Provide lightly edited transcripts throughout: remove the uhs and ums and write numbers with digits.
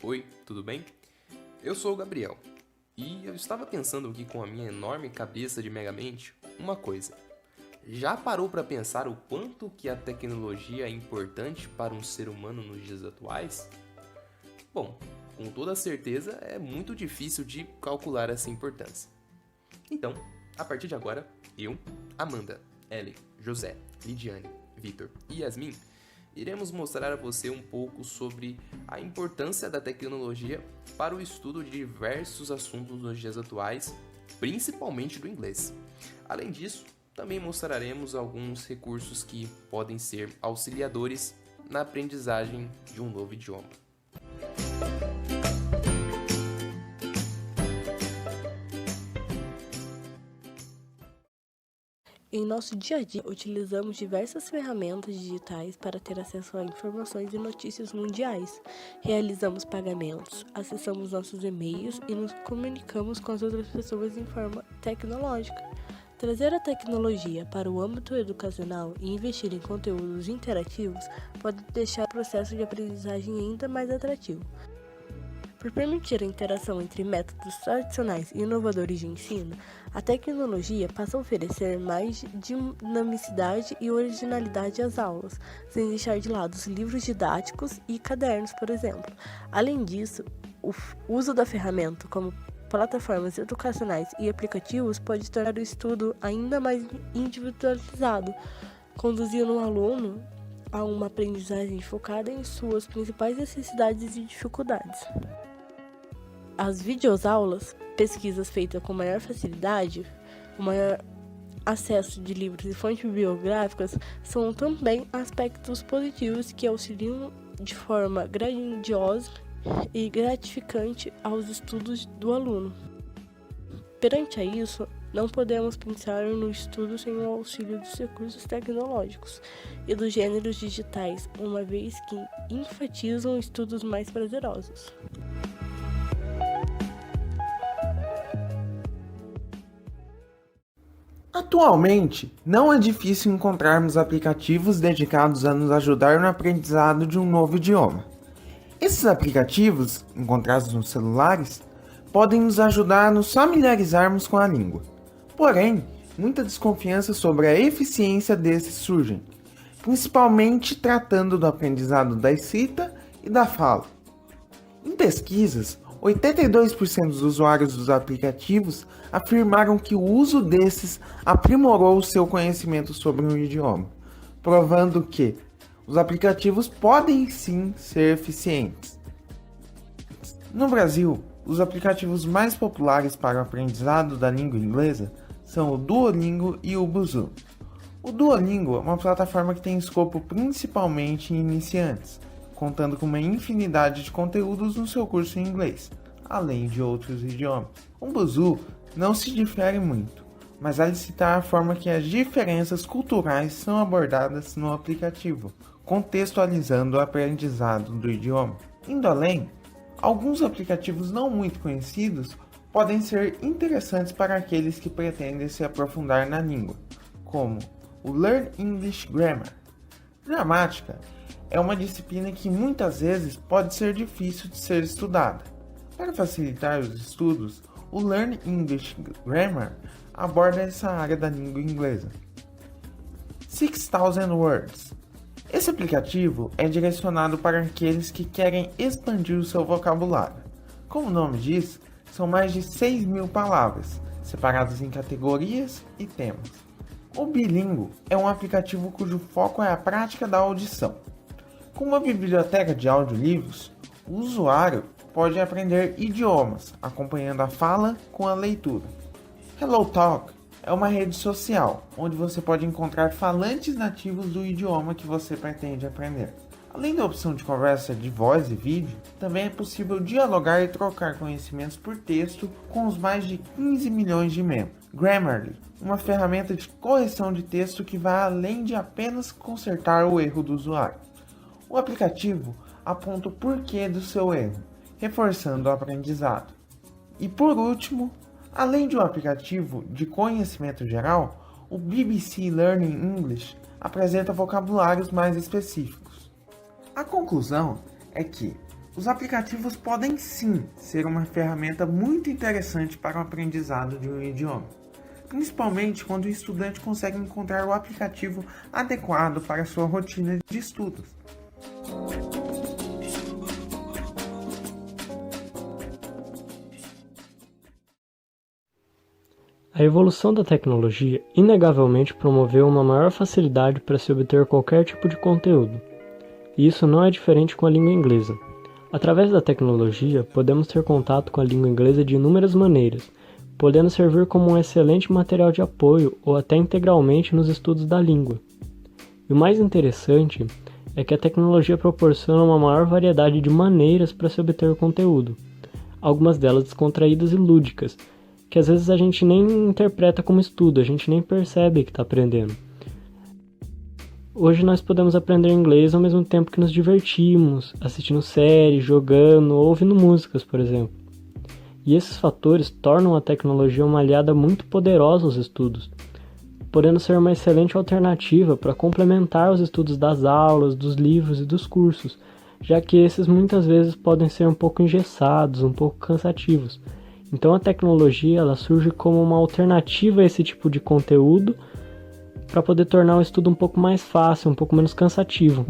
Oi, tudo bem? Eu sou o Gabriel e eu estava pensando aqui com a minha enorme cabeça de megamente uma coisa. Já parou para pensar o quanto que a tecnologia é importante para um ser humano nos dias atuais? Bom, com toda certeza é muito difícil de calcular essa importância. Então, a partir de agora, eu, Amanda, Ellen, José, Lidiane, Vitor e Yasmin iremos mostrar a você um pouco sobre a importância da tecnologia para o estudo de diversos assuntos nos dias atuais, principalmente do inglês. Além disso, também mostraremos alguns recursos que podem ser auxiliadores na aprendizagem de um novo idioma. Em nosso dia a dia, utilizamos diversas ferramentas digitais para ter acesso a informações e notícias mundiais. Realizamos pagamentos, acessamos nossos e-mails e nos comunicamos com as outras pessoas em forma tecnológica. Trazer a tecnologia para o âmbito educacional e investir em conteúdos interativos pode deixar o processo de aprendizagem ainda mais atrativo. Por permitir a interação entre métodos tradicionais e inovadores de ensino, a tecnologia passa a oferecer mais dinamicidade e originalidade às aulas, sem deixar de lado os livros didáticos e cadernos, por exemplo. Além disso, o uso da ferramenta como plataformas educacionais e aplicativos pode tornar o estudo ainda mais individualizado, conduzindo o aluno a uma aprendizagem focada em suas principais necessidades e dificuldades. As videoaulas, pesquisas feitas com maior facilidade, o maior acesso de livros e fontes bibliográficas são também aspectos positivos que auxiliam de forma grandiosa e gratificante aos estudos do aluno. Perante a isso, não podemos pensar no estudo sem o auxílio dos recursos tecnológicos e dos gêneros digitais, uma vez que enfatizam estudos mais prazerosos. Atualmente, não é difícil encontrarmos aplicativos dedicados a nos ajudar no aprendizado de um novo idioma. Esses aplicativos, encontrados nos celulares, podem nos ajudar a nos familiarizarmos com a língua. Porém, muita desconfiança sobre a eficiência desses surgem, principalmente tratando do aprendizado da escrita e da fala. Em pesquisas, 82% dos usuários dos aplicativos afirmaram que o uso desses aprimorou o seu conhecimento sobre um idioma, provando que os aplicativos podem sim ser eficientes. No Brasil, os aplicativos mais populares para o aprendizado da língua inglesa são o Duolingo e o Busuu. O Duolingo é uma plataforma que tem escopo principalmente em iniciantes, contando com uma infinidade de conteúdos no seu curso em inglês, além de outros idiomas. O Busuu não se difere muito, mas vale citar a forma que as diferenças culturais são abordadas no aplicativo, contextualizando o aprendizado do idioma. Indo além, alguns aplicativos não muito conhecidos podem ser interessantes para aqueles que pretendem se aprofundar na língua, como o Learn English Grammar. Gramática é uma disciplina que muitas vezes pode ser difícil de ser estudada. Para facilitar os estudos, o Learn English Grammar aborda essa área da língua inglesa. 6,000 Words. Esse aplicativo é direcionado para aqueles que querem expandir o seu vocabulário. Como o nome diz, são mais de 6.000 palavras, separadas em categorias e temas. O Bilingo é um aplicativo cujo foco é a prática da audição. Com uma biblioteca de audiolivros, o usuário pode aprender idiomas, acompanhando a fala com a leitura. HelloTalk é uma rede social, onde você pode encontrar falantes nativos do idioma que você pretende aprender. Além da opção de conversa de voz e vídeo, também é possível dialogar e trocar conhecimentos por texto com os mais de 15 milhões de membros. Grammarly, uma ferramenta de correção de texto que vai além de apenas consertar o erro do usuário. O aplicativo aponta o porquê do seu erro, reforçando o aprendizado. E por último, além de um aplicativo de conhecimento geral, o BBC Learning English apresenta vocabulários mais específicos. A conclusão é que Os aplicativos podem sim ser uma ferramenta muito interessante para o aprendizado de um idioma, principalmente quando o estudante consegue encontrar o aplicativo adequado para a sua rotina de estudos. A evolução da tecnologia inegavelmente promoveu uma maior facilidade para se obter qualquer tipo de conteúdo. E isso não é diferente com a língua inglesa. Através da tecnologia, podemos ter contato com a língua inglesa de inúmeras maneiras, podendo servir como um excelente material de apoio ou até integralmente nos estudos da língua. E o mais interessante é que a tecnologia proporciona uma maior variedade de maneiras para se obter conteúdo, algumas delas descontraídas e lúdicas, que às vezes a gente nem interpreta como estudo, a gente nem percebe que está aprendendo. Hoje nós podemos aprender inglês ao mesmo tempo que nos divertimos, assistindo séries, jogando ou ouvindo músicas, por exemplo. E esses fatores tornam a tecnologia uma aliada muito poderosa aos estudos, podendo ser uma excelente alternativa para complementar os estudos das aulas, dos livros e dos cursos, já que esses muitas vezes podem ser um pouco engessados, um pouco cansativos. Então a tecnologia ela surge como uma alternativa a esse tipo de conteúdo para poder tornar o estudo um pouco mais fácil, um pouco menos cansativo.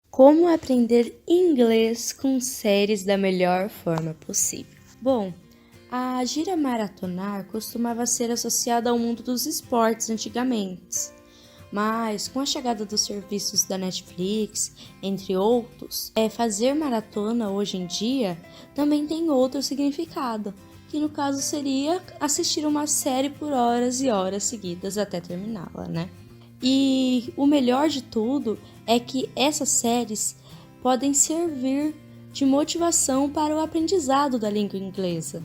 Como aprender inglês com séries da melhor forma possível? Bom, a gíria maratonar costumava ser associada ao mundo dos esportes antigamente, mas com a chegada dos serviços da Netflix, entre outros, fazer maratona hoje em dia também tem outro significado, que no caso seria assistir uma série por horas e horas seguidas até terminá-la, né? E o melhor de tudo é que essas séries podem servir de motivação para o aprendizado da língua inglesa.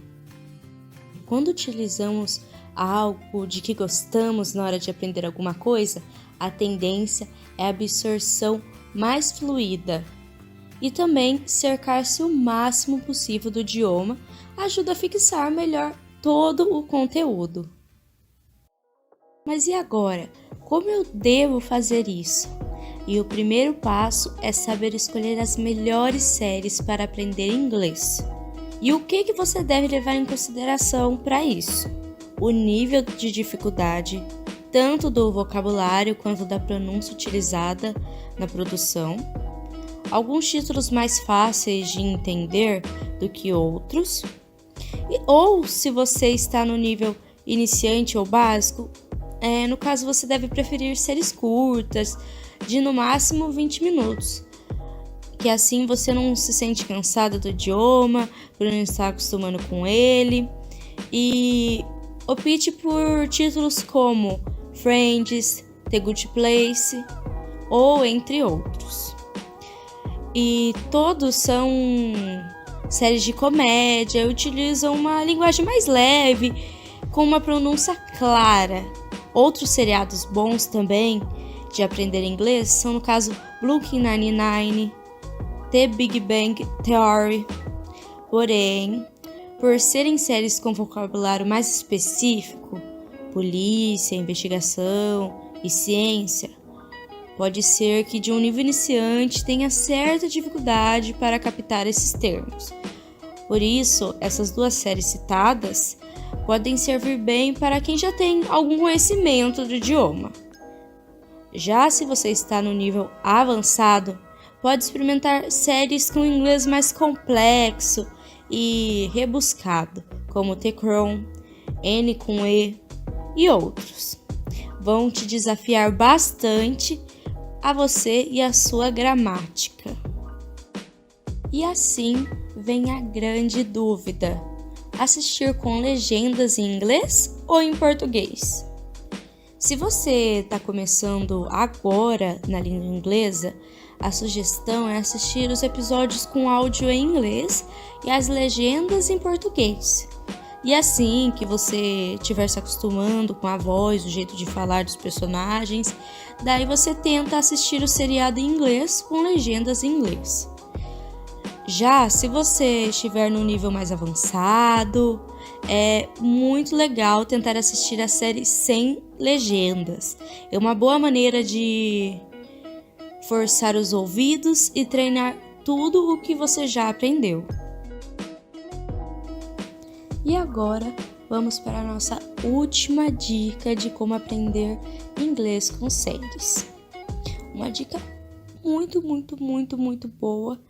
Quando utilizamos algo de que gostamos na hora de aprender alguma coisa, a tendência é a absorção mais fluida. E também cercar-se o máximo possível do idioma ajuda a fixar melhor todo o conteúdo. Mas e agora? Como eu devo fazer isso? E o primeiro passo é saber escolher as melhores séries para aprender inglês. E o que você deve levar em consideração para isso? O nível de dificuldade, tanto do vocabulário quanto da pronúncia utilizada na produção, alguns títulos mais fáceis de entender do que outros, ou se você está no nível iniciante ou básico, no caso você deve preferir séries curtas, de no máximo 20 minutos, que assim você não se sente cansada do idioma, por não estar acostumando com ele, e opte por títulos como Friends, The Good Place, ou entre outros. E todos são séries de comédia, utilizam uma linguagem mais leve, com uma pronúncia clara. Outros seriados bons também de aprender inglês são, no caso, Brooklyn Nine-Nine, The Big Bang Theory. Porém, por serem séries com vocabulário mais específico, polícia, investigação e ciência, pode ser que de um nível iniciante tenha certa dificuldade para captar esses termos. Por isso, essas duas séries citadas podem servir bem para quem já tem algum conhecimento do idioma. Já se você está no nível avançado, pode experimentar séries com inglês mais complexo e rebuscado, como The Crown, N com E e outros. Vão te desafiar bastante a você e a sua gramática. E assim vem a grande dúvida: assistir com legendas em inglês ou em português? Se você está começando agora na língua inglesa, a sugestão é assistir os episódios com áudio em inglês e as legendas em português. E assim que você estiver se acostumando com a voz, o jeito de falar dos personagens, daí você tenta assistir o seriado em inglês com legendas em inglês. Já se você estiver num nível mais avançado, é muito legal tentar assistir a série sem legendas. É uma boa maneira de forçar os ouvidos e treinar tudo o que você já aprendeu. E agora vamos para a nossa última dica de como aprender inglês com séries. Uma dica muito boa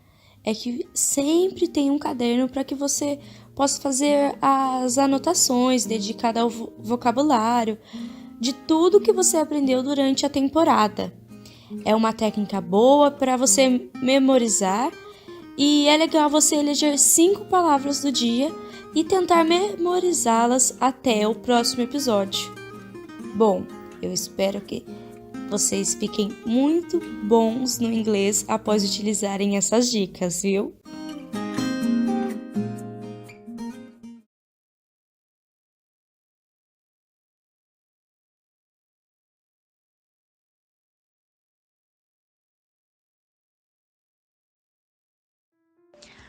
é que sempre tenha um caderno para que você possa fazer as anotações dedicadas ao vocabulário de tudo que você aprendeu durante a temporada. É uma técnica boa para você memorizar e é legal você eleger 5 palavras do dia e tentar memorizá-las até o próximo episódio. Bom, eu espero que vocês fiquem muito bons no inglês após utilizarem essas dicas, viu?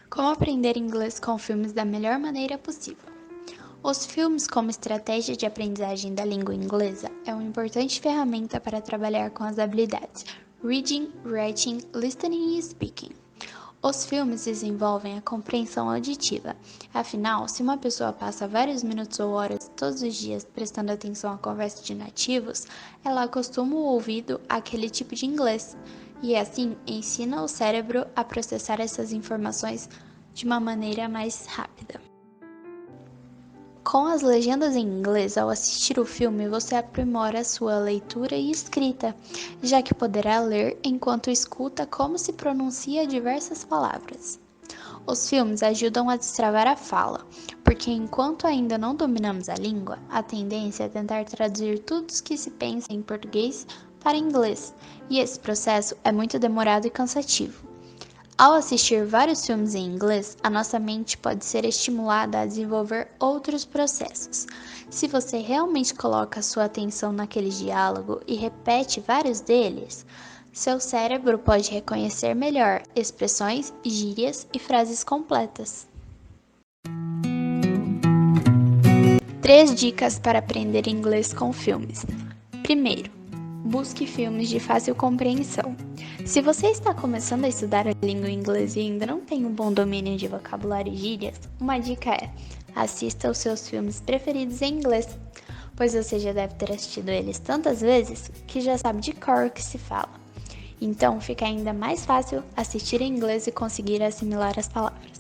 Como aprender inglês com filmes da melhor maneira possível. Os filmes, como estratégia de aprendizagem da língua inglesa, é uma importante ferramenta para trabalhar com as habilidades reading, writing, listening e speaking. Os filmes desenvolvem a compreensão auditiva. Afinal, se uma pessoa passa vários minutos ou horas todos os dias prestando atenção à conversa de nativos, ela acostuma o ouvido àquele tipo de inglês. E assim ensina o cérebro a processar essas informações de uma maneira mais rápida. Com as legendas em inglês, ao assistir o filme, você aprimora a sua leitura e escrita, já que poderá ler enquanto escuta como se pronuncia diversas palavras. Os filmes ajudam a destravar a fala, porque enquanto ainda não dominamos a língua, a tendência é tentar traduzir tudo o que se pensa em português para inglês, e esse processo é muito demorado e cansativo. Ao assistir vários filmes em inglês, a nossa mente pode ser estimulada a desenvolver outros processos. Se você realmente coloca sua atenção naquele diálogo e repete vários deles, seu cérebro pode reconhecer melhor expressões, gírias e frases completas. 3 dicas para aprender inglês com filmes. Primeiro, busque filmes de fácil compreensão. Se você está começando a estudar a língua inglesa e ainda não tem um bom domínio de vocabulário e gírias, uma dica é: assista aos seus filmes preferidos em inglês, pois você já deve ter assistido eles tantas vezes que já sabe de cor o que se fala. Então fica ainda mais fácil assistir em inglês e conseguir assimilar as palavras.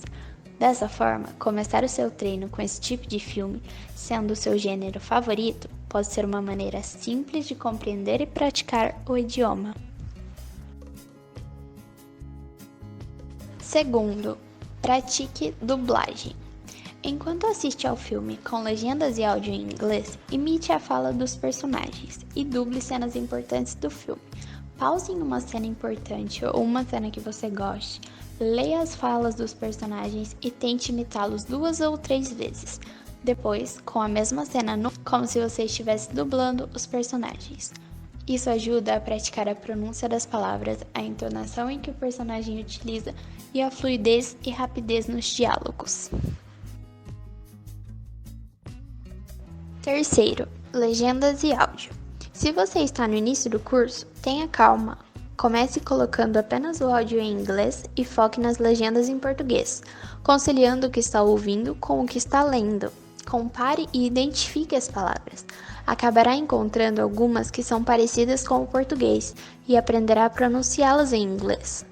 Dessa forma, começar o seu treino com esse tipo de filme, sendo o seu gênero favorito, pode ser uma maneira simples de compreender e praticar o idioma. Segundo, pratique dublagem. Enquanto assiste ao filme com legendas e áudio em inglês, imite a fala dos personagens e duble cenas importantes do filme. Pause em uma cena importante ou uma cena que você goste, leia as falas dos personagens e tente imitá-los 2 ou 3 vezes. Depois, com a mesma cena, como se você estivesse dublando os personagens. Isso ajuda a praticar a pronúncia das palavras, a entonação em que o personagem utiliza e a fluidez e rapidez nos diálogos. Terceiro, legendas e áudio. Se você está no início do curso, tenha calma. Comece colocando apenas o áudio em inglês e foque nas legendas em português, conciliando o que está ouvindo com o que está lendo. Compare e identifique as palavras. Acabará encontrando algumas que são parecidas com o português e aprenderá a pronunciá-las em inglês.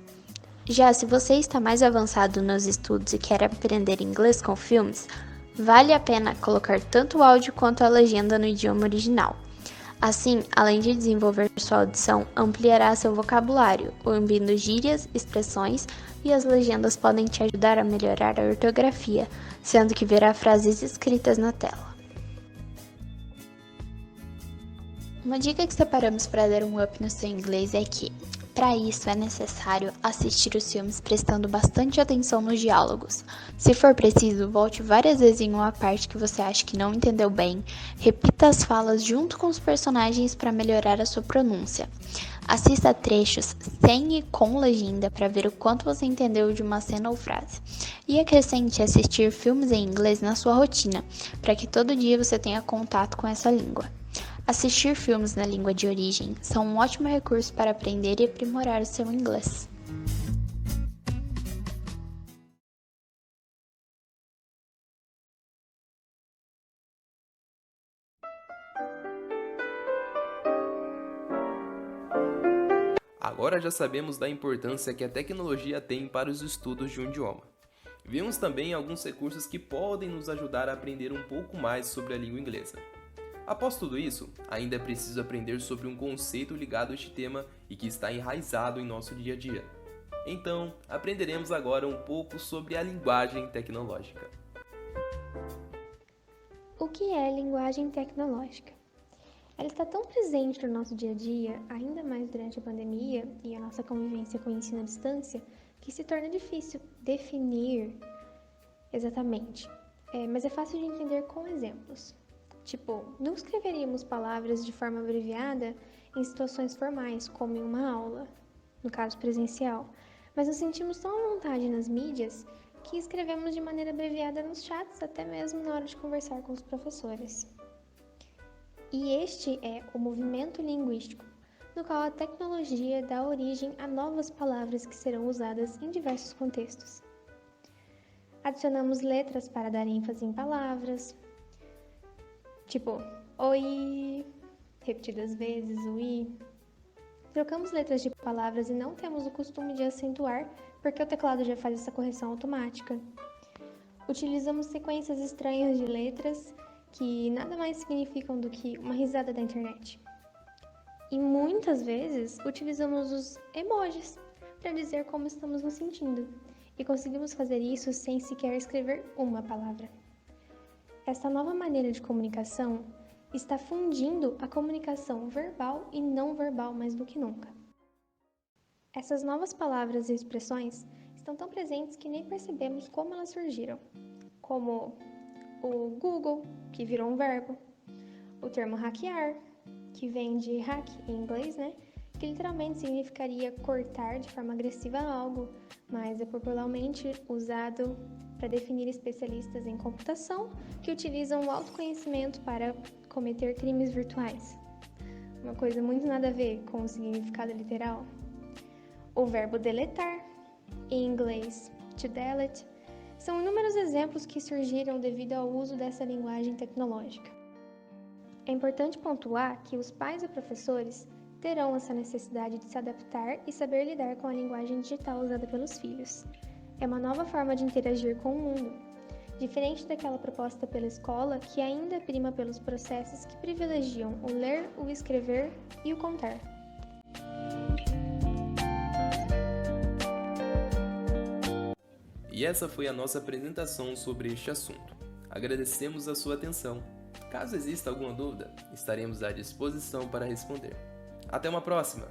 Já se você está mais avançado nos estudos e quer aprender inglês com filmes, vale a pena colocar tanto o áudio quanto a legenda no idioma original. Assim, além de desenvolver sua audição, ampliará seu vocabulário, ouvindo gírias, expressões, e as legendas podem te ajudar a melhorar a ortografia, sendo que verá frases escritas na tela. Uma dica que separamos para dar um up no seu inglês é que, para isso, é necessário assistir os filmes prestando bastante atenção nos diálogos. Se for preciso, volte várias vezes em uma parte que você acha que não entendeu bem, repita as falas junto com os personagens para melhorar a sua pronúncia. Assista trechos sem e com legenda para ver o quanto você entendeu de uma cena ou frase. E acrescente assistir filmes em inglês na sua rotina, para que todo dia você tenha contato com essa língua. Assistir filmes na língua de origem são um ótimo recurso para aprender e aprimorar o seu inglês. Agora já sabemos da importância que a tecnologia tem para os estudos de um idioma. Vimos também alguns recursos que podem nos ajudar a aprender um pouco mais sobre a língua inglesa. Após tudo isso, ainda é preciso aprender sobre um conceito ligado a este tema e que está enraizado em nosso dia a dia. Então, aprenderemos agora um pouco sobre a linguagem tecnológica. O que é linguagem tecnológica? Ela está tão presente no nosso dia a dia, ainda mais durante a pandemia e a nossa convivência com o ensino à distância, que se torna difícil definir exatamente. Mas é fácil de entender com exemplos. Tipo, não escreveríamos palavras de forma abreviada em situações formais, como em uma aula, no caso presencial, mas nos sentimos tão à vontade nas mídias que escrevemos de maneira abreviada nos chats, até mesmo na hora de conversar com os professores. E este é o movimento linguístico, no qual a tecnologia dá origem a novas palavras que serão usadas em diversos contextos. Adicionamos letras para dar ênfase em palavras, tipo, oi, repetidas vezes, o i. Trocamos letras de palavras e não temos o costume de acentuar, porque o teclado já faz essa correção automática. Utilizamos sequências estranhas de letras que nada mais significam do que uma risada da internet. E muitas vezes utilizamos os emojis para dizer como estamos nos sentindo, e conseguimos fazer isso sem sequer escrever uma palavra. Essa nova maneira de comunicação está fundindo a comunicação verbal e não verbal mais do que nunca. Essas novas palavras e expressões estão tão presentes que nem percebemos como elas surgiram, como o Google, que virou um verbo, o termo hackear, que vem de hack em inglês, que literalmente significaria cortar de forma agressiva algo, mas é popularmente usado para definir especialistas em computação que utilizam o autoconhecimento para cometer crimes virtuais. Uma coisa muito nada a ver com o significado literal. O verbo deletar, em inglês to delete, são inúmeros exemplos que surgiram devido ao uso dessa linguagem tecnológica. É importante pontuar que os pais e professores terão essa necessidade de se adaptar e saber lidar com a linguagem digital usada pelos filhos. É uma nova forma de interagir com o mundo, diferente daquela proposta pela escola que ainda prima pelos processos que privilegiam o ler, o escrever e o contar. E essa foi a nossa apresentação sobre este assunto. Agradecemos a sua atenção. Caso exista alguma dúvida, estaremos à disposição para responder. Até uma próxima!